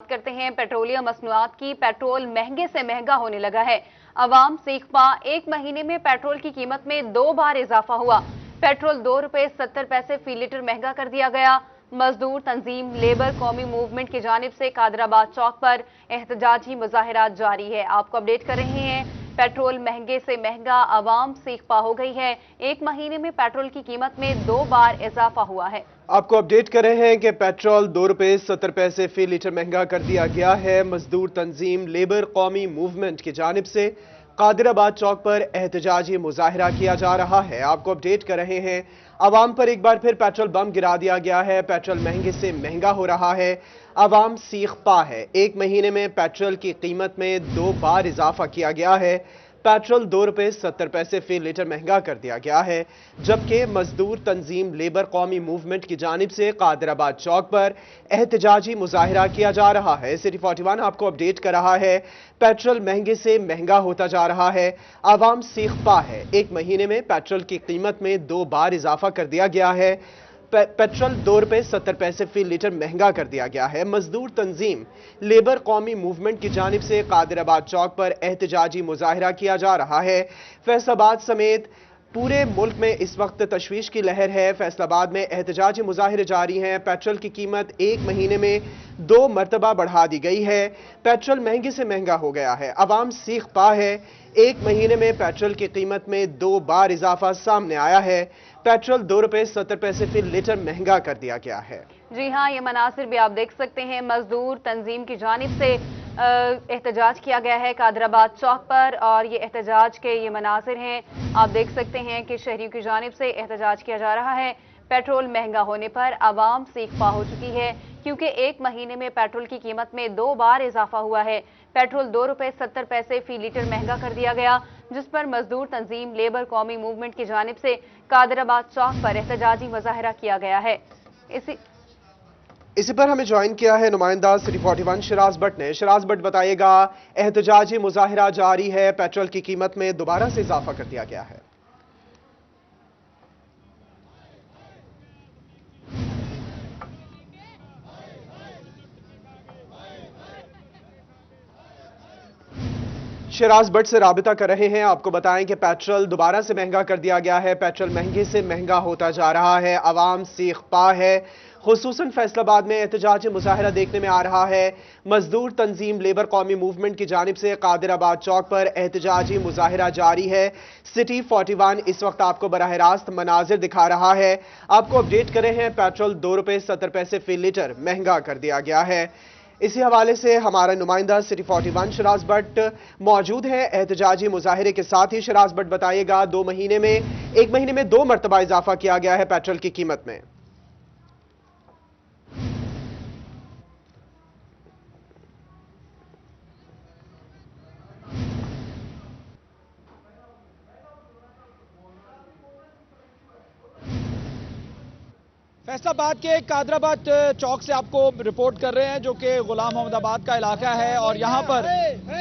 करते हैं पेट्रोलियम मसनूआत की। पेट्रोल महंगे से महंगा होने लगा है। अवाम सीखपा, एक महीने में पेट्रोल की कीमत में 2 बार इजाफा हुआ। पेट्रोल 2 रुपए 70 पैसे फी लीटर महंगा कर दिया गया। मजदूर तंजीम लेबर कौमी मूवमेंट की जानिब से कादराबाद चौक पर एहतजाजी मुजाहिरात जारी है। आपको अपडेट कर रहे हैं, पेट्रोल महंगे से महंगा, अवाम सीखपा हो गई है। एक महीने में पेट्रोल की कीमत में 2 बार इजाफा हुआ है। आपको अपडेट कर रहे हैं कि पेट्रोल 2 रुपए 70 पैसे फी लीटर महंगा कर दिया गया है। मजदूर तंजीम लेबर कौमी मूवमेंट की जानिब से कादराबाद चौक पर एहतजाजी मुजाहिरा किया जा रहा है। आपको अपडेट कर रहे हैं, अवाम पर एक बार फिर पेट्रोल बम गिरा दिया गया है। पेट्रोल महंगे से महंगा हो रहा है। अवाम सीखपा है। एक महीने में पेट्रोल की कीमत में 2 बार इजाफा किया गया है। पेट्रोल 2 रुपए 70 पैसे फी लीटर महंगा कर दिया गया है, जबकि मजदूर तंजीम लेबर कौमी मूवमेंट की जानिब से कादराबाद चौक पर एहतजाजी मुजाहिरा किया जा रहा है। सिटी 41 आपको अपडेट कर रहा है, पेट्रोल महंगे से महंगा होता जा रहा है। अवाम सीखपा है। एक महीने में पेट्रोल की कीमत में 2 बार इजाफा कर दिया गया है। पेट्रोल 2 रुपए 70 पैसे फी लीटर महंगा कर दिया गया है। मजदूर तंजीम लेबर कौमी मूवमेंट की जानिब से कादराबाद चौक पर एहतजाजी मुजाहिरा किया जा रहा है। फैसलाबाद समेत पूरे मुल्क में इस वक्त तशवीश की लहर है। फैसलाबाद में एहतजाजी मुजाहिरे जारी हैं। पेट्रोल की कीमत एक महीने में 2 मरतबा बढ़ा दी गई है। पेट्रोल महंगे से महंगा हो गया है। अवाम सीखपा है। एक महीने में पेट्रोल की कीमत में 2 बार इजाफा सामने आया है। पेट्रोल 2 रुपए 70 पैसे फी लीटर महंगा कर दिया गया है। जी हाँ, ये मनासिर भी आप देख सकते हैं। मजदूर तंजीम की जानिब से एहतजाज किया गया है कादराबाद चौक पर, और ये एहतजाज के ये मनासिर हैं। आप देख सकते हैं कि शहरियों की जानिब से एहतजाज किया जा रहा है। पेट्रोल महंगा होने पर अवाम सीखपा हो चुकी है, क्योंकि एक महीने में पेट्रोल की कीमत में 2 बार इजाफा हुआ है। पेट्रोल 2 रुपए 70 पैसे फी लीटर महंगा कर दिया गया, जिस पर मजदूर तंजीम लेबर कौमी मूवमेंट की जानिब से कादराबाद चौक पर एहतजाजी मुजाहिरा किया गया है। इसी पर हमें ज्वाइन किया है नुमाइंदा सिटी 41 शराज भट्ट ने। शराज भट्ट बताइएगा, एहतजाजी मुजाहिरा जारी है, पेट्रोल की कीमत में दोबारा से इजाफा कर दिया गया है। शराज भट्ट से राबिता कर रहे हैं। आपको बताएं कि पेट्रोल दोबारा से महंगा कर दिया गया है। पेट्रोल महंगे से महंगा होता जा रहा है। अवाम सीखपा है। खुसूसन फैसलाबाद में एहतजाजी मुजाहिरा देखने में आ रहा है। मजदूर तंजीम लेबर कौमी मूवमेंट की जानिब से कादराबाद चौक पर एहतजाजी मुजाहिरा जारी है। सिटी 41 इस वक्त आपको बराह रास्त मनाजिर दिखा रहा है। आपको अपडेट कर रहे हैं, पेट्रोल 2 रुपए 70 पैसे फी लीटर महंगा कर दिया गया है। इसी हवाले से हमारा नुमाइंदा सिटी 41 शराज भट्ट मौजूद है एहतजाजी मुजाहिरे के साथ ही। शराज भट्ट बताइएगा, एक महीने में 2 मरतबा इजाफा किया गया है पेट्रोल की कीमत में। फैसलाबाद के कादराबाद चौक से आपको रिपोर्ट कर रहे हैं, जो कि गुलाम मोहम्मदाबाद का इलाका है। और यहाँ पर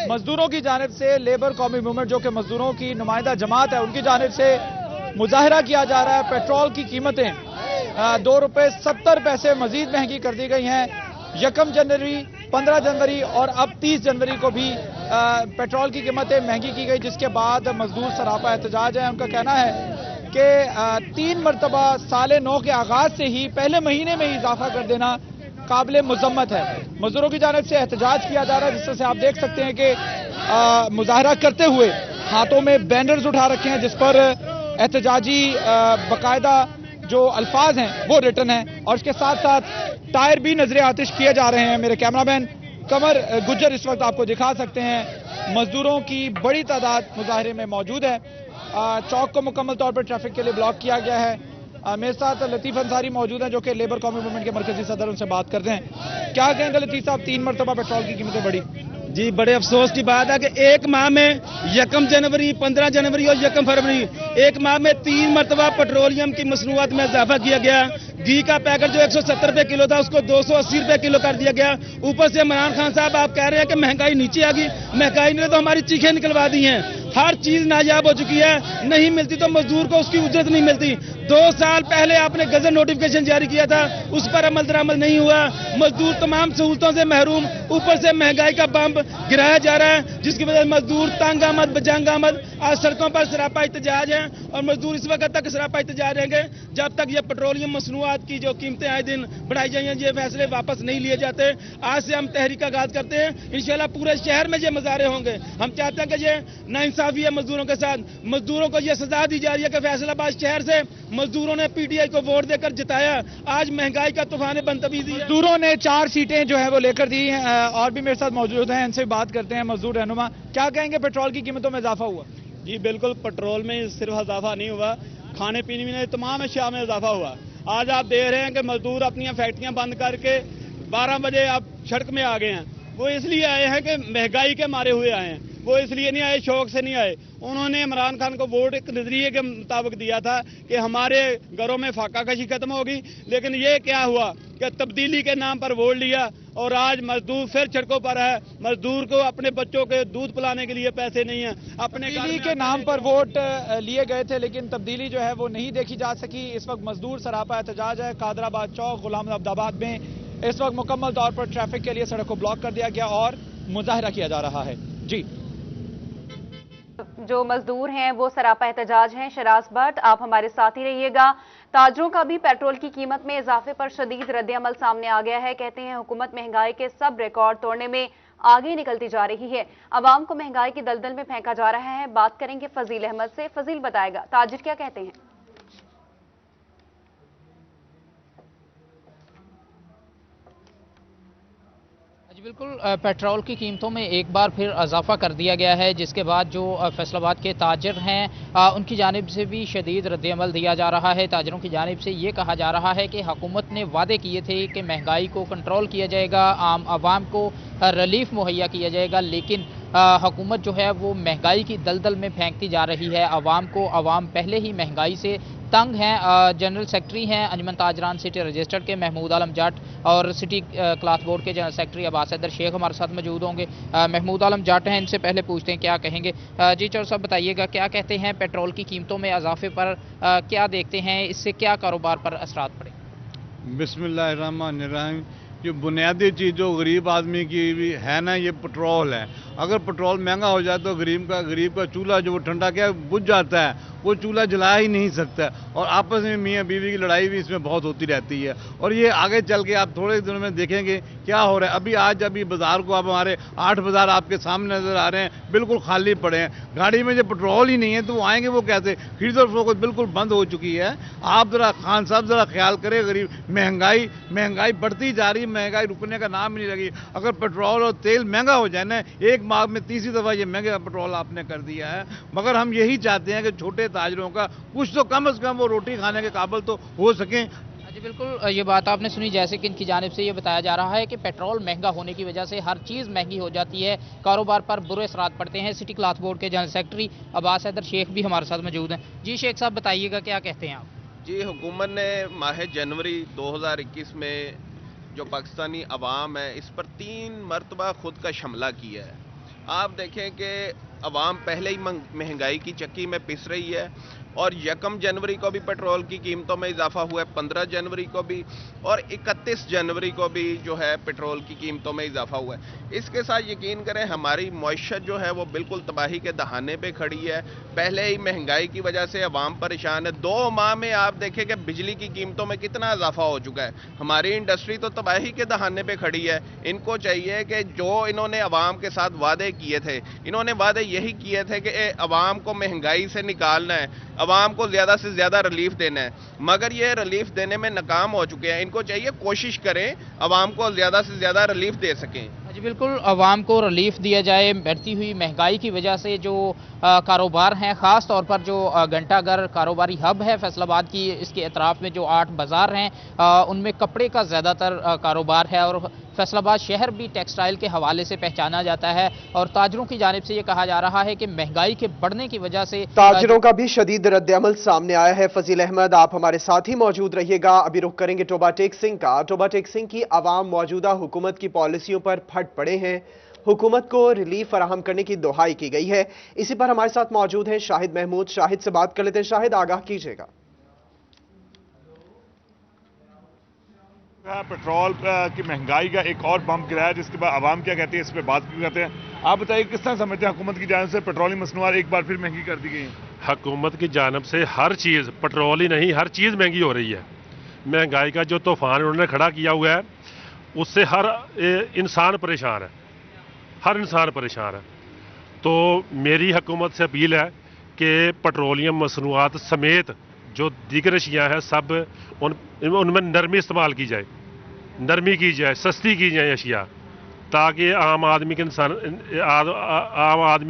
मजदूरों की जानिब से लेबर कौमी मूवमेंट, जो कि मजदूरों की नुमाइंदा जमात है, उनकी जानिब से मुजाहिरा किया जा रहा है। पेट्रोल की कीमतें 2 रुपए 70 पैसे मजीद महंगी कर दी गई हैं। 1 जनवरी, 15 जनवरी और अब 30 जनवरी को भी पेट्रोल की कीमतें महंगी की गई, जिसके बाद मजदूर सरापा एहतजाज है। उनका कहना है कि 3 मरतबा साले 9 के आगाज से ही पहले महीने में ही इजाफा कर देना काबिल मुजम्मत है। मजदूरों की जानिब से एहतजाज किया जा रहा है, जिससे आप देख सकते हैं कि मुजाहरा करते हुए हाथों में बैनर्स उठा रखे हैं, जिस पर एहतजाजी बाकायदा जो अल्फाज हैं वो रिटन हैं। और इसके साथ साथ टायर भी नजर आतिश किए जा रहे हैं। मेरे कैमरामैन कमर गुज्जर इस वक्त आपको दिखा सकते हैं। मजदूरों की बड़ी तादाद मुजाहरे में मौजूद है। चौक को मुकम्मल तौर पर ट्रैफिक के लिए ब्लॉक किया गया है। मेरे साथ लतीफ अंसारी मौजूद हैं, जो कि लेबर कौमी मूवमेंट के मरकजी सदर, उनसे बात करते हैं। क्या कहेंगे लतीफ साहब, 3 मरतबा पेट्रोल की कीमतें बढ़ी? जी, बड़े अफसोस की बात है कि एक माह में 1 जनवरी, 15 जनवरी और 1 फरवरी, एक माह में 3 मरतबा पेट्रोलियम की मसनूआत में इजाफा किया गया। घी का पैकेट जो 170 रुपए किलो था, उसको 280 रुपए किलो कर दिया गया। ऊपर से इमरान खान साहब आप कह रहे हैं कि महंगाई नीचे आ गई। महंगाई ने तो हमारी चीखें निकलवा दी हैं। हर चीज नायाब हो चुकी है। नहीं मिलती तो मजदूर को उसकी उजरत नहीं मिलती। 2 साल पहले आपने गजट नोटिफिकेशन जारी किया था, उस पर अमल दरामद नहीं हुआ। मजदूर तमाम सहूलतों से महरूम, ऊपर से महंगाई का बम गिराया जा रहा है, जिसकी वजह से मजदूर तंग आमद बजंग आमद आज सड़कों पर सरापा एहतजाज है। और मजदूर इस वक्त तक सरापा एहतजाज रहेंगे जब तक ये पेट्रोलियम मसनूआत की जो कीमतें आए दिन बढ़ाई जाएंगी, ये फैसले वापस नहीं लिए जाते। आज से हम तहरीक का आगाज करते हैं, इंशाल्लाह पूरे शहर में ये मुजाहरे होंगे। हम चाहते हैं कि ये नाइंसाफी है मजदूरों के साथ, मजदूरों को ये सजा दी जा रही है कि फैसलाबाद शहर से मजदूरों ने पीटीआई को वोट देकर जिताया, आज महंगाई का तूफान बदतमीजी है। मजदूरों ने 4 सीटें जो है वो लेकर दी हैं। और भी मेरे साथ मौजूद हैं, इनसे बात करते हैं। मजदूर रहनुमा, क्या कहेंगे, पेट्रोल की कीमतों में इजाफा हुआ? जी बिल्कुल, पेट्रोल में सिर्फ इजाफा नहीं हुआ, खाने पीने में तमाम अशिया में इजाफा हुआ। आज आप देख रहे हैं कि मजदूर अपनी फैक्ट्रियां बंद करके 12 बजे आप सड़क में आ गए हैं। वो इसलिए आए हैं कि महंगाई के मारे हुए आए हैं, वो इसलिए नहीं आए, शौक से नहीं आए। उन्होंने इमरान खान को वोट एक नजरिए के मुताबिक दिया था कि हमारे घरों में फाका कशी खत्म होगी, लेकिन ये क्या हुआ कि तब्दीली के नाम पर वोट लिया और आज मजदूर फिर सड़कों पर है। मजदूर को अपने बच्चों के दूध पिलाने के लिए पैसे नहीं है, अपने तब्दीली के नाम पर वोट लिए गए थे, लेकिन तब्दीली जो है वो नहीं देखी जा सकी। इस वक्त मजदूर सरापा एहतजाज है। कादराबाद चौक गुलाम अब्दाबाद में इस वक्त मुकम्मल तौर पर ट्रैफिक के लिए सड़क को ब्लॉक कर दिया गया और मुजाहरा किया जा रहा है। जी, जो मजदूर हैं वो सरापा एहतजाज हैं। शराज भट्ट, आप हमारे साथ ही रहिएगा। ताजरों का भी पेट्रोल की कीमत में इजाफे पर शदीद रद्द-ए-अमल सामने आ गया है। कहते हैं हुकूमत महंगाई के सब रिकॉर्ड तोड़ने में आगे निकलती जा रही है, अवाम को महंगाई की दलदल में फेंका जा रहा है। बात करेंगे फजील अहमद से। फजील, बताएगा ताजिर क्या कहते हैं? जी बिल्कुल, पेट्रोल की कीमतों में एक बार फिर इजाफा कर दिया गया है, जिसके बाद जो फैसलाबाद के ताजर हैं उनकी जानिब से भी शदीद रद्द-ए-अमल दिया जा रहा है। ताजरों की जानिब से ये कहा जा रहा है कि हुकूमत ने वादे किए थे कि महंगाई को कंट्रोल किया जाएगा, आम आवाम को रिलीफ मुहैया किया जाएगा, लेकिन हुकूमत जो है वो महंगाई की दलदल में फेंकती जा रही है आवाम को। आवाम पहले ही महंगाई से तंग हैं। जनरल सेक्रेटरी हैं अंजुमन ताजरान सिटी रजिस्टर्ड के महमूद आलम जट और सिटी क्लॉथ बोर्ड के जनरल सेक्रेटरी अब्बास हैदर शेख हमारे साथ मौजूद होंगे। महमूद आलम जट हैं, इनसे पहले पूछते हैं क्या कहेंगे। जी चौर साहब, बताइएगा क्या कहते हैं पेट्रोल की कीमतों में इजाफे पर, क्या देखते हैं, इससे क्या कारोबार पर असरात पड़े? बिस्मिल्लाहिर्रहमानिर्रहीम। जो बुनियादी चीज़ जो गरीब आदमी की भी है ना, ये पेट्रोल है। अगर पेट्रोल महंगा हो जाए तो गरीब का चूल्हा जो वो ठंडा क्या बुझ जाता है, वो चूल्हा जला ही नहीं सकता। और आपस में मियाँ बीवी की लड़ाई भी इसमें बहुत होती रहती है। और ये आगे चल के आप थोड़े दिनों में देखेंगे क्या हो रहा है। अभी बाजार को आप हमारे 8 बाजार आपके सामने नजर आ रहे हैं, बिल्कुल खाली पड़े हैं। गाड़ी में जब पेट्रोल ही नहीं है तो वो आएंगे वो कैसे? खरीद और फरोख्त बिल्कुल बंद हो चुकी है। आप जरा खान साहब जरा ख्याल करें, गरीब महंगाई बढ़ती जा रही है, महंगाई रुकने का नाम ही नहीं लगी। अगर पेट्रोल और तेल महंगा हो जाए ना, एक माह में 30 दफा ये महंगा पेट्रोल आपने कर दिया है। मगर हम यही चाहते हैं कि छोटे ताजरों का कुछ तो कम से कम वो रोटी खाने के काबिल तो हो सकें। जी बिल्कुल, ये बात आपने सुनी, जैसे कि इनकी जानिब से ये बताया जा रहा है कि पेट्रोल महंगा होने की वजह से हर चीज़ महंगी हो जाती है, कारोबार पर बुरे असरात पड़ते हैं। सिटी क्लॉथ बोर्ड के जनरल सेक्रेटरी अब्बास हैदर शेख भी हमारे साथ मौजूद हैं। जी शेख साहब, बताइएगा क्या कहते हैं आप? जी, हुकूमत ने माह जनवरी 2021 में जो पाकिस्तानी अवाम है इस पर 3 मरतबा खुद का शमला किया है। आप देखें कि अवाम पहले ही महंगाई की चक्की में पिस रही है और 1 जनवरी को भी पेट्रोल की कीमतों में इजाफा हुआ है, 15 जनवरी को भी और 31 जनवरी को भी जो है पेट्रोल की कीमतों में इजाफा हुआ है। इसके साथ यकीन करें हमारी मईशत जो है वो बिल्कुल तबाही के दहाने पे खड़ी है। पहले ही महंगाई की वजह से अवाम परेशान है। 2 माह में आप देखें कि बिजली की कीमतों में कितना इजाफा हो चुका है। हमारी इंडस्ट्री तो तबाही के दहाने पे खड़ी है। इनको चाहिए कि जो इन्होंने अवाम के साथ वादे किए थे, इन्होंने वादे यही किए थे कि अवाम को महंगाई से निकालना है, अवाम को ज़्यादा से ज़्यादा रिलीफ देना है, मगर ये रिलीफ देने में नाकाम हो चुके हैं। इनको चाहिए कोशिश करें अवाम को ज़्यादा से ज़्यादा रिलीफ दे सकें। जी बिल्कुल, अवाम को रिलीफ दिया जाए। बढ़ती हुई महंगाई की वजह से जो कारोबार हैं, ख़ास तौर पर जो घंटाघर कारोबारी हब है फैसलाबाद की, इसके अतराफ में जो 8 बाज़ार हैं उनमें कपड़े का ज़्यादातर कारोबार है और फैसलाबाद शहर भी टेक्सटाइल के हवाले से पहचाना जाता है। और ताजरों की जानिब से ये कहा जा रहा है कि महंगाई के बढ़ने की वजह से ताजरों का भी शदीद रद्द-ए-अमल सामने आया है। फजील अहमद, आप हमारे साथ ही मौजूद रहिएगा। अभी रुख करेंगे टोबा टेक सिंह का। टोबा टेक सिंह की आवाम मौजूदा हुकूमत की पॉलिसियों पर फट पड़े हैं, हुकूमत को रिलीफ फराहम करने की दुहाई की गई है। इसी पर हमारे साथ मौजूद हैं शाहिद महमूद। शाहिद से बात कर लेते हैं। शाहिद, आगाह कीजिएगा। पेट्रोल की महंगाई का एक और बम गिरा है, जिसके बाद आवाम क्या कहती है इस पर बात भी करते हैं। आप बताइए किस तरह समझते हैं हुकूमत की जानिब से पेट्रोलियम मसनूआत एक बार फिर महंगी कर दी गई है? हुकूमत की जानिब से हर चीज़, पेट्रोल ही नहीं हर चीज़ महंगी हो रही है। महंगाई का जो तूफान उन्होंने खड़ा किया हुआ है उससे हर इंसान परेशान है, हर इंसान परेशान है। तो मेरी हुकूमत से अपील है कि पेट्रोलियम मसनूआत समेत जो दीगर अशिया हैं सब उनमें नरमी इस्तेमाल की जाए, नरमी की जाए, सस्ती की जाए अशिया, ताकि आम आदमी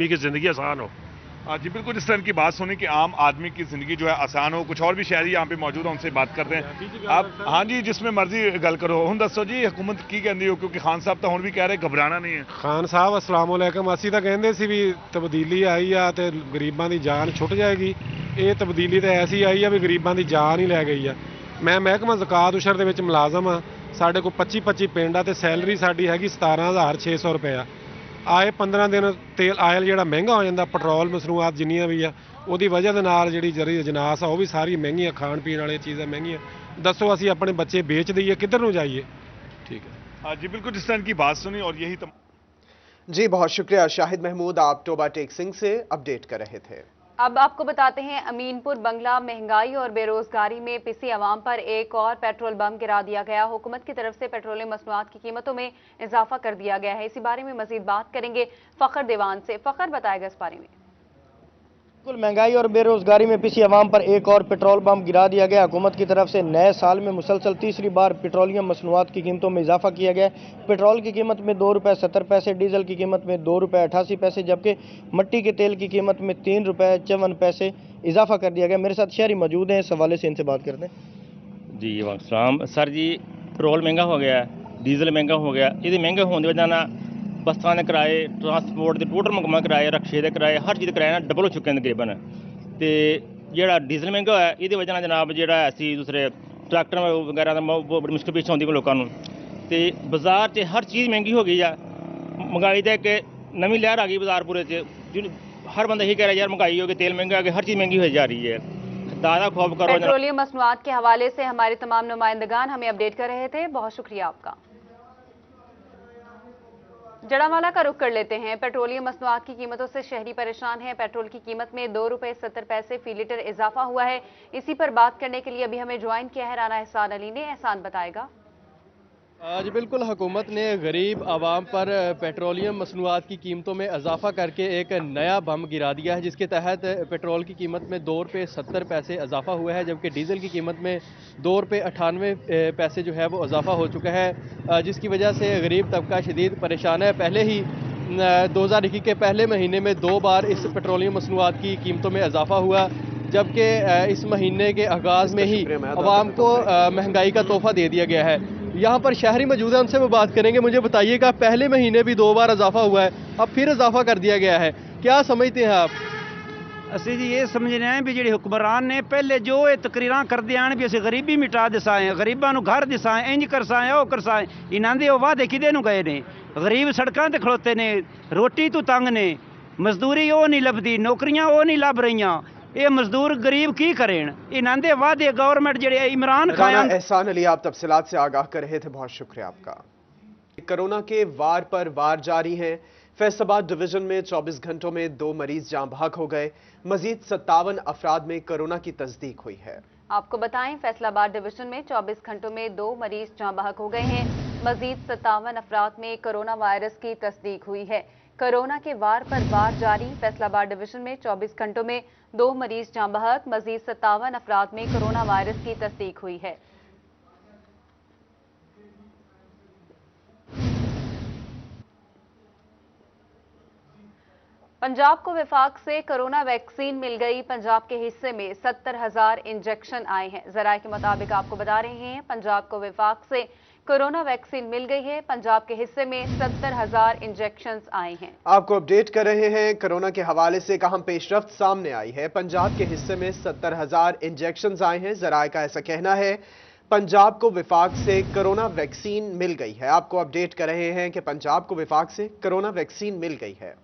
की ज़िंदगी आसान हो। जी बिल्कुल, जिस तरह की बात सुनी कि आम आदमी की ज़िंदगी जो है आसान हो। कुछ और भी शहरी यहाँ पे मौजूद हैं, उनसे बात करते हैं। आप हाँ जी, जिसमें मर्जी गल करो। हम दसो जी हुकूमत की कहती हो, क्योंकि खान साहब तो हुण भी कह रहे घबराना नहीं है। ਖਾਨ ਸਾਹਿਬ ਅਸਲਾਮ ਵਾਲੇਕਮ। ਅਸੀਂ ਤਾਂ ਕਹਿੰਦੇ ਸੀ ਵੀ ਤਬਦੀਲੀ ਆਈ ਆ ਤੇ ਗਰੀਬਾਂ ਦੀ ਜਾਨ ਛੁੱਟ ਜਾਏਗੀ। ਇਹ ਤਬਦੀਲੀ ਤਾਂ ਐਸੀ ਆਈ ਆ ਵੀ ਗਰੀਬਾਂ ਦੀ ਜਾਨ ਹੀ ਲੈ ਗਈ ਆ। ਮੈਂ ਮਹਿਕਮਾ ਜ਼ਕਾਤ ਉਸ਼ਰ ਦੇ ਵਿੱਚ ਮੁਲਾਜ਼ਮ ਆ। ਸਾਡੇ ਕੋਲ 25 ਪਿੰਡ ਆ ਤੇ ਸੈਲਰੀ ਸਾਡੀ ਹੈਗੀ 17,600 ਰੁਪਇਆ। ਆਏ 15 ਦਿਨ ਤੇਲ ਆਇਲ ਜਿਹੜਾ ਮਹਿੰਗਾ ਹੋ ਜਾਂਦਾ, ਪੈਟਰੋਲ ਮਸਨੂਆਤ ਜਿੰਨੀਆਂ ਵੀ ਆ ਉਹਦੀ ਵਜ੍ਹਾ ਦੇ ਨਾਲ ਜਿਹੜੀ ਅਜਨਾਸ ਆ ਉਹ ਵੀ ਸਾਰੀ ਮਹਿੰਗੀਆਂ, ਖਾਣ ਪੀਣ ਵਾਲੀਆਂ ਚੀਜ਼ਾਂ ਮਹਿੰਗੀਆਂ। ਦੱਸੋ ਅਸੀਂ ਆਪਣੇ ਬੱਚੇ ਵੇਚ ਦਈਏ, ਕਿੱਧਰ ਨੂੰ ਜਾਈਏ? ठीक है जी बिल्कुल, जिस तरह की बात सुनी और यही जी बहुत शुक्रिया शाहिद महमूद, आप टोबा टेक सिंह से अपडेट कर रहे थे। अब आपको बताते हैं अमीनपुर बंगला महंगाई और बेरोजगारी में पिसी आवाम पर एक और पेट्रोल बम गिरा दिया गया। हुकूमत की तरफ से पेट्रोलियम मसनूआत की कीमतों में इजाफा कर दिया गया है। इसी बारे में मजीद बात करेंगे फखर दीवान से। फखर बताएगा इस बारे में। महंगाई और बेरोजगारी में पिसी आवाम पर एक और पेट्रोल बम गिरा दिया गया। हुकूमत की तरफ से नए साल में मुसलसल तीसरी बार पेट्रोलियम मसनूआत की कीमतों में इजाफा किया गया। पेट्रोल की कीमत में ₹2.70, डीजल की कीमत में ₹2.88, जबकि मट्टी के तेल की कीमत में ₹3.54 इजाफा कर दिया गया। मेरे साथ शहरी मौजूद हैं, इस हवाले से इनसे बात करते हैं। जी वालेकुम सर जी, पेट्रोल महंगा हो गया, डीजल महंगा हो गया। ये महंगे होने की वजह ना बसां दे किराए, ट्रांसपोर्ट के टोटल मुकम्मल किराए, रक्शे के किराए, हर चीज़ के किराए ना डबल हो चुके हैं तकरीबन। तो जो डीजल महंगा होया ये वजह ना जनाब जो असी दूसरे ट्रैक्टर वगैरह बड़ी मुश्किल पेश आती लोगों को। तो बाजार से हर चीज़ महंगी हो गई है। महंगाई तो एक नवी लहर आ गई बाजार पूरे च। हर बंदा यही कह रहा है यार महंगाई हो गई, तेल महंगा हो गया, हर चीज़ महंगी हो जा रही है। दादा खौफ करो। पेट्रोलियम मसनूआत के हवाले से हमारे तमाम नुमाइंदगान हमें अपडेट कर रहे थे, बहुत शुक्रिया आपका। जड़ावाला का रुख कर लेते हैं। पेट्रोलियम मसनूआत की कीमतों से शहरी परेशान हैं। पेट्रोल की कीमत में ₹2.70 फी लीटर इजाफा हुआ है। इसी पर बात करने के लिए अभी हमें ज्वाइन किया है राना एहसान अली ने। एहसान बताएगा। जी बिल्कुल, हुकूमत ने गरीब आवाम पर पेट्रोलियम मसनूआत की कीमतों में इजाफा करके एक नया बम गिरा दिया है, जिसके तहत पेट्रोल की कीमत में ₹2.70 इजाफा हुआ है, जबकि डीजल की कीमत में ₹2.98 जो है वो इजाफा हो चुका है, जिसकी वजह से गरीब तबका शदीद परेशान है। पहले ही 2021 के पहले महीने में 2 बार इस पेट्रोलियम मसनूआत की कीमतों में इजाफा हुआ, जबकि इस महीने के आगाज़ में ही आवाम को महंगाई का तोहफा दे दिया गया है। यहाँ पर शहरी मौजूद है, उनसे वो बात करेंगे। मुझे बताइएगा, पहले महीने भी 2 बार इजाफा हुआ है, अब फिर इजाफा कर दिया गया है, क्या समझते हैं आप? ਅਸੀਂ ਜੀ ਇਹ ਸਮਝਦੇ ਆਂ ਵੀ ਜਿਹੜੇ ਹੁਕਮਰਾਨ ਨੇ ਪਹਿਲੇ ਜੋ ਇਹ ਤਕਰੀਰਾਂ ਕਰਦੇ ਆਣ ਵੀ ਅਸੀਂ ਗਰੀਬੀ ਮਿਟਾ ਦਿਸਾਏ, ਗਰੀਬਾਂ ਨੂੰ ਘਰ ਦਿਸਾਏ, ਇੰਜ ਕਰਸਾਏ, ਉਹ ਕਰਸਾਏ, ਇਹਨਾਂ ਦੇ ਉਹ ਵਾਅਦੇ ਕਿਹਦੇ ਨੂੰ ਗਏ ਨੇ? ਗਰੀਬ ਸੜਕਾਂ ਤੇ ਖਲੋਤੇ ਨੇ, ਰੋਟੀ ਤੋਂ ਤੰਗ ਨੇ, ਮਜ਼ਦੂਰੀ ਉਹ ਨਹੀਂ ਲੱਭਦੀ, ਨੌਕਰੀਆਂ ਉਹ ਨਹੀਂ ਲੱਭ ਰਹੀਆਂ। ये मजदूर गरीब की करें? इन्होंने वादे गवर्नमेंट जेडे इमरान खान। एहसान अली, आप तफसीलात से आगाह कर रहे थे, बहुत शुक्रिया आपका। कोरोना के वार पर वार जारी है। फैसलाबाद डिवीजन में 24 घंटों में 2 मरीज जान बहक हो गए। मजीद 57 अफराद में कोरोना की तस्दीक हुई है। आपको बताएं, फैसलाबाद डिवीजन में 24 घंटों में 2 मरीज जान बहक हो गए हैं। मजीद 57 अफराद में कोरोना वायरस की तस्दीक हुई है। कोरोना के वार पर वार जारी। फैसलाबाद डिवीजन में 24 घंटों में 2 मरीज जान बहक, मजीद 57 अफराद में कोरोना वायरस की तस्दीक हुई है। पंजाब को विफाक से कोरोना वैक्सीन मिल गई। पंजाब के हिस्से में 70,000 इंजेक्शन आए हैं। जराये के मुताबिक आपको बता रहे हैं, पंजाब को विफाक से कोरोना वैक्सीन मिल गई है। पंजाब के हिस्से में 70,000 इंजेक्शन आए हैं। आपको अपडेट कर रहे हैं। कोरोना के हवाले से एक अहम पेशरफ्त सामने आई है। पंजाब के हिस्से में 70,000 इंजेक्शन आए हैं। जराये का ऐसा कहना है पंजाब को विफाक से कोरोना वैक्सीन मिल गई है। आपको अपडेट कर रहे हैं कि पंजाब को विफाक से कोरोना वैक्सीन मिल गई है।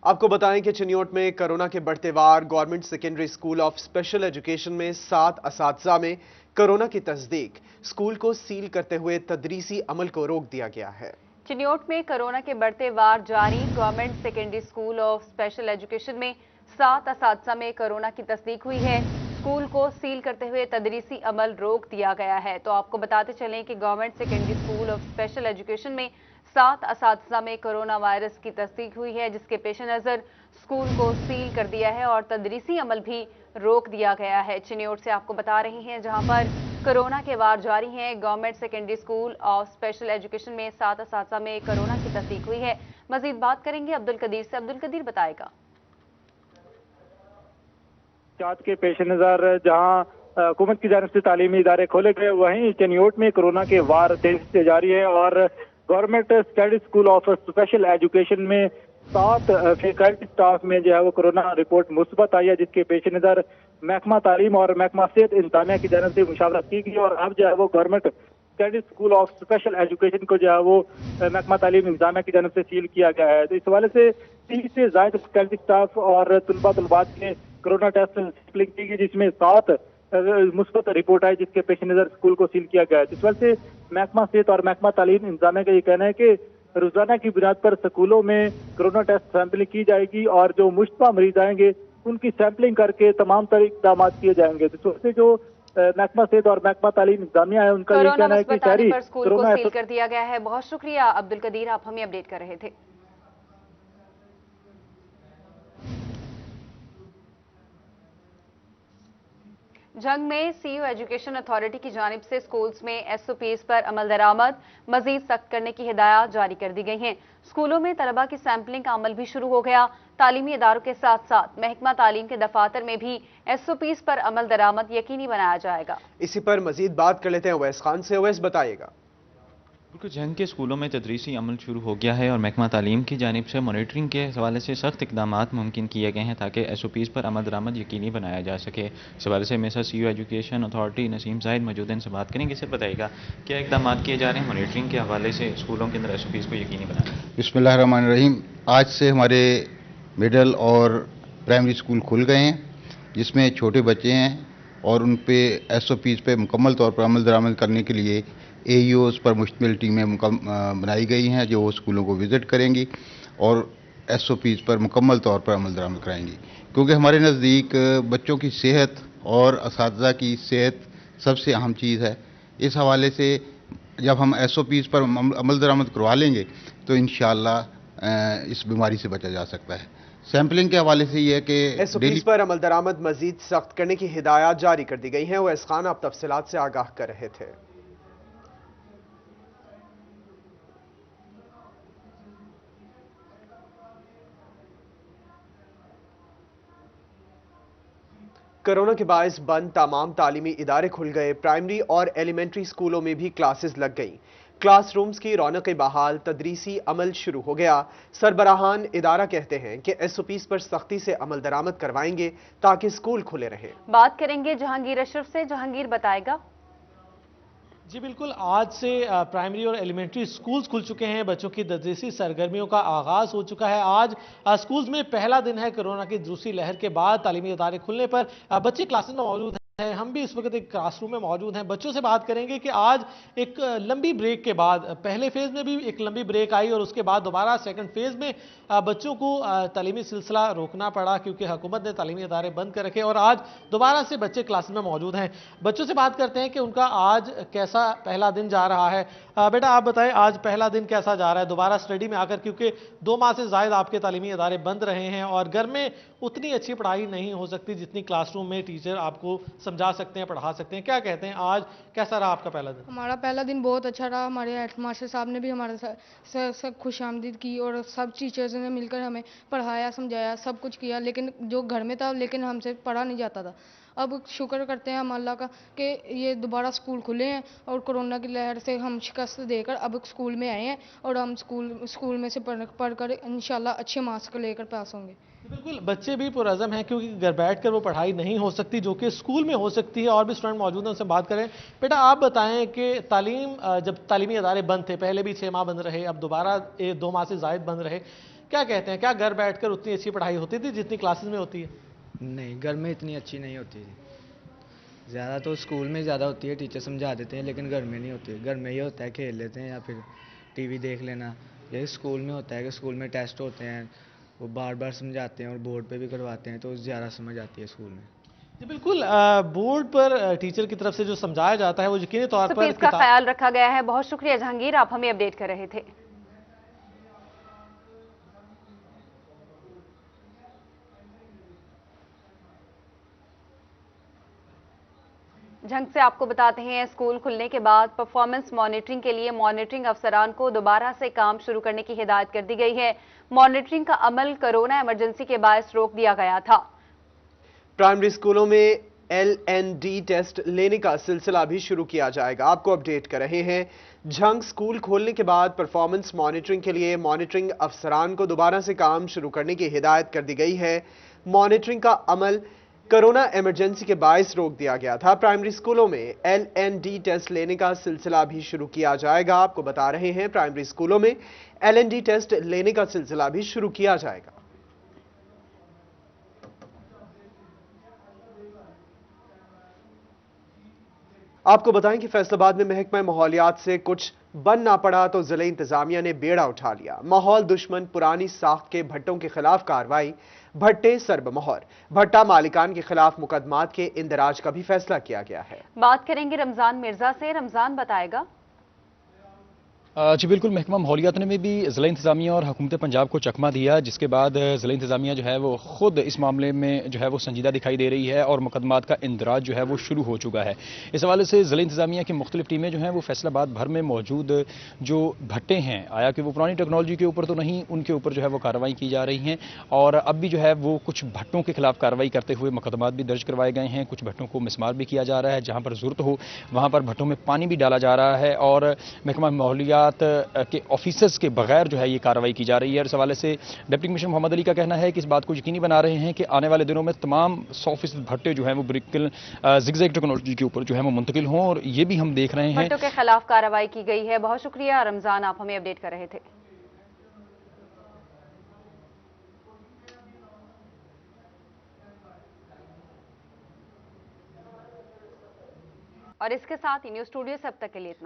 आपको बताएं कि चिन्योट में कोरोना के बढ़ते वार government secondary school of special education में 7 असातिज़ा में कोरोना की तस्दीक, स्कूल को सील करते हुए तदरीसी अमल को रोक दिया गया है। चिन्योट में कोरोना के बढ़ते वार जारी, government secondary school of special education में 7 असातिज़ा में कोरोना की तस्दीक हुई है। स्कूल को सील करते हुए तदरीसी अमल रोक दिया गया है। तो आपको बताते चलें कि government secondary school of special education में 7 असातिज़ा में कोरोना वायरस की तस्दीक हुई है, जिसके पेश नज़र स्कूल को सील कर दिया है और तदरीसी अमल भी रोक दिया गया है। चिन्योट से आपको बता रही हैं, जहां पर कोरोना के वार जारी हैं। Government secondary school of special education में 7 असातिज़ा में कोरोना की तस्दीक हुई है। मजीद बात करेंगे अब्दुल कदीर से। अब्दुल कदीर बताएगा। जांच के पेश नज़र जहां हुकूमत की जानिब से तालीमी इदारे खोले गए, वहीं चिन्योट में कोरोना के वार तेजी से जारी है और government study school of special education में 7 फैकल्टी स्टाफ में जो है वो कोरोना रिपोर्ट मुस्बत आई है, जिसके पेश नज़र महकमा तालीम और महकमा सेहत इंतजामिया की जानिब से मुशावरत की गई और अब जो है वो government study school of special education को जो है वो महकमा तालीम इंतजामिया की जानिब से सील किया गया है। तो इस हवाले से 30 से ज़ायद फैकल्टी स्टाफ और तलबात के कोरोना टेस्ट सैंपलिंग की गई, जिसमें 7 मुस्बत रिपोर्ट आई, जिसके पेश नज़र स्कूल को सील किया गया है। इस वजह से महकमा सेहत और महकमा तालीम इंतजामिया का ये कहना है कि रोजाना की बुनियाद पर स्कूलों में कोरोना टेस्ट सैंपलिंग की जाएगी और जो मुश्तबा मरीज आएंगे उनकी सैंपलिंग करके तमाम तरह इक़दाम किए जाएंगे। तो इससे जो महकमा सेहत और महकमा तालीम इंतजामिया है, उनका ये कहना है कि शहरी कोरोना सील कर दिया गया है। बहुत शुक्रिया अब्दुल कदीर, आप हमें अपडेट कर रहे थे। जंग में सीयू एजुकेशन अथॉरिटी की जानिब से स्कूल्स में एसओपीज पर अमल दरामद मजीद सख्त करने की हिदायत जारी कर दी गई हैं। स्कूलों में तलबा की सैंपलिंग का अमल भी शुरू हो गया। तालीमी इदारों के साथ साथ महकमा तालीम के दफातर में भी एसओपीज पर अमल दरामद यकीनी बनाया जाएगा। इसी पर मजीद बात कर लेते हैं अवैस खान से। अवैस बताइएगा। बिल्कुल, जंग के स्कूलों में तदरीसी अमल शुरू हो गया है और महकमा तालीम की जानिब से मॉनिटरिंग के हवाले से सख्त इकदाम मुमकिन किए गए हैं ताकि एसओपीज़ पर अमल दरामद यकीनी बनाया जा सके। इस हवाले से मेरे साथ CU education authority Naseem Zahid मौजूद हैं, इनसे बात करेंगे। सिर्फ बताइएगा क्या इकदाम किए जा रहे हैं मॉनिटरिंग के हवाले से स्कूलों के अंदर एसओपीज़ को यकीनी बनाना। बिस्मिल्लाहिर्रहमानिर्रहीम। आज से हमारे मिडिल और प्राइमरी स्कूल खुल गए हैं, जिसमें छोटे बच्चे हैं और उन पे एसओपीज़ पे मुकम्मल तौर पर अमल दरामद करने के लिए एईओज़ पर मुश्तमिल टीमें बनाई गई हैं, जो वो स्कूलों को विज़िट करेंगी और एसओपीज़ पर मुकम्मल तौर पर अमल दरामद कराएंगी। क्योंकि हमारे नज़दीक बच्चों की सेहत और असातिज़ा की सेहत सबसे अहम चीज़ है। इस हवाले से जब हम एसओपीज़ पर अमल दरामद करवा लेंगे तो इंशाअल्लाह इस बीमारी से बचा जा सकता है। सैंपलिंग के हवाले से ये है कि एसओपीज़ पर अमल दरामद मजीद सख्त करने की हिदायत जारी कर दी गई हैं। अवैस खान आप तफसीलात से आगाह कर रहे थे। कोरोना के बायस बंद तमाम तालीमी इदारे खुल गए। प्राइमरी और एलिमेंट्री स्कूलों में भी क्लासेस लग गईं। क्लासरूम्स की रौनकें बहाल, तदरीसी अमल शुरू हो गया। सरबराहान इदारा कहते हैं कि एसओपीज़ पर सख्ती से अमल दरामद करवाएंगे ताकि स्कूल खुले रहें। बात करेंगे जहांगीर अशरफ से। जहांगीर बताएगा। जी बिल्कुल, आज से प्राइमरी और एलिमेंट्री स्कूल्स खुल चुके हैं। बच्चों की तदरीसी सरगर्मियों का आगाज़ हो चुका है। आज स्कूल्स में पहला दिन है कोरोना की दूसरी लहर के बाद। तालीमी इदारे खुलने पर बच्चे क्लासेस में मौजूद हैं। हम भी इस वक्त एक क्लासरूम में मौजूद हैं। बच्चों से बात करेंगे कि आज एक लंबी ब्रेक के बाद, पहले फेज़ में भी एक लंबी ब्रेक आई और उसके बाद दोबारा सेकंड फेज़ में बच्चों को तालीमी सिलसिला रोकना पड़ा क्योंकि हुकूमत ने तालीमी इदारे बंद कर रखे और आज दोबारा से बच्चे क्लास में मौजूद हैं। बच्चों से बात करते हैं कि उनका आज कैसा पहला दिन जा रहा है। बेटा आप बताएं, आज पहला दिन कैसा जा रहा है दोबारा स्टडी में आकर, क्योंकि 2 माह से ज़ायद आपके तालीमी इदारे बंद रहे हैं और घर में उतनी अच्छी पढ़ाई नहीं हो सकती जितनी क्लासरूम में टीचर आपको समझा सकते हैं, पढ़ा सकते हैं। क्या कहते हैं, आज कैसा रहा आपका पहला दिन? हमारा पहला दिन बहुत अच्छा रहा। हमारे हेड मास्टर साहब ने भी हमारे साथ खुशामदीद की और सब टीचर्स ने मिलकर हमें पढ़ाया, समझाया, सब कुछ किया। लेकिन जो घर में था लेकिन हमसे पढ़ा नहीं जाता था। अब शुक्र करते हैं हम अल्लाह का कि ये दोबारा स्कूल खुले हैं और कोरोना की लहर से हम शिकस्त देकर अब स्कूल में आए हैं और हम स्कूल में से पढ़कर इंशाल्लाह अच्छे मार्क्स को लेकर पास होंगे। बिल्कुल, बच्चे भी पुरअज़म हैं क्योंकि घर बैठकर वो पढ़ाई नहीं हो सकती जो कि स्कूल में हो सकती है। और भी स्टूडेंट मौजूद हैं, उनसे बात करें। बेटा आप बताएं कि जब तालीमी इदारे बंद थे, पहले भी 6 माह बंद रहे, अब दोबारा 2 माह से ज़ायद बंद रहे, क्या कहते हैं, क्या घर बैठकर उतनी अच्छी पढ़ाई होती थी जितनी क्लासेस में होती है? नहीं, घर में इतनी अच्छी नहीं होती थी। ज़्यादा तो स्कूल में ज़्यादा होती है, टीचर समझा देते हैं, लेकिन घर में नहीं होती है। घर में ये होता है खेल लेते हैं या फिर टीवी देख लेना। यही स्कूल में होता है कि स्कूल में टेस्ट होते हैं, वो बार बार समझाते हैं और बोर्ड पे भी करवाते हैं, तो ज़्यादा समझ आती है स्कूल में। जी बिल्कुल, बोर्ड पर टीचर की तरफ से जो समझाया जाता है वो यकीनी तौर पर इसका ख्याल रखा गया है। बहुत शुक्रिया जहांगीर, आप हमें अपडेट कर रहे थे। झंग से आपको बताते हैं, स्कूल खुलने के बाद परफॉर्मेंस मॉनिटरिंग के लिए मॉनिटरिंग अफसरान को दोबारा से काम शुरू करने की हिदायत कर दी गई है। मॉनिटरिंग का अमल कोरोना इमरजेंसी के बायस रोक दिया गया था। प्राइमरी स्कूलों में LND टेस्ट लेने का सिलसिला भी शुरू किया जाएगा। आपको अपडेट कर रहे हैं, झंग स्कूल खोलने के बाद परफॉर्मेंस मॉनिटरिंग के लिए मॉनिटरिंग अफसरान को दोबारा से काम शुरू करने की हिदायत कर दी गई है। मॉनिटरिंग का अमल कोरोना इमरजेंसी के बायस रोक दिया गया था। प्राइमरी स्कूलों में LND टेस्ट लेने का सिलसिला भी शुरू किया जाएगा। आपको बता रहे हैं, प्राइमरी स्कूलों में LND टेस्ट लेने का सिलसिला भी शुरू किया जाएगा। आपको बताएं कि फैसलाबाद में महकमा माहौलियात से कुछ बन ना पड़ा तो जिले इंतजामिया ने बेड़ा उठा लिया। माहौल दुश्मन पुरानी साख्त के भट्टों के खिलाफ कार्रवाई, भट्टे सरबमोहर, भट्टा मालिकान के खिलाफ मुकदमात के इंदराज का भी फैसला किया गया है। बात करेंगे रमजान मिर्जा से, रमजान बताएगा। जी बिल्कुल, महकमा माहौलियात ने भी ज़िला इंतज़ामिया और हुकूमत पंजाब को चकमा दिया, जिसके बाद ज़िला इंतज़ामिया जो है वो ख़ुद इस मामले में जो है वो संजीदा दिखाई दे रही है और मुकदमात का इंदराज जो है वो शुरू हो चुका है। इस हवाले से ज़िला इंतज़ामिया की मुख्तलिफ टीमें जो हैं वो फैसलाबाद भर में मौजूद जो भट्टे हैं, आया कि वो पुरानी टेक्नोलॉजी के ऊपर तो नहीं, उनके ऊपर जो है वो कार्रवाई की जा रही हैं और अब भी जो है वो कुछ भट्टों के खिलाफ कार्रवाई करते हुए मुकदमात भी दर्ज करवाए गए हैं। कुछ भट्टों को मिसमार भी किया जा रहा है, जहाँ पर ज़रूरत हो वहाँ पर भट्टों में पानी भी डाला जा रहा है और महकमा माहौलियात के ऑफिसर्स के बगैर जो है ये कार्रवाई की जा रही है। इस हवाले से डिप्टी कमिश्नर मोहम्मद अली का कहना है कि इस बात को यकीनी बना रहे हैं कि आने वाले दिनों में तमाम 100% भट्टे जो हैं वो ब्रिकल जिगजैग टेक्नोलॉजी के ऊपर जो है वो मुंतकिल हों और ये भी हम देख रहे हैं। भट्टों के खिलाफ कार्रवाई की गई है। बहुत शुक्रिया रमजान, आप हमें अपडेट कर रहे थे। और इसके साथ ही न्यूज़ स्टूडियो से अब तक के लिए इतना।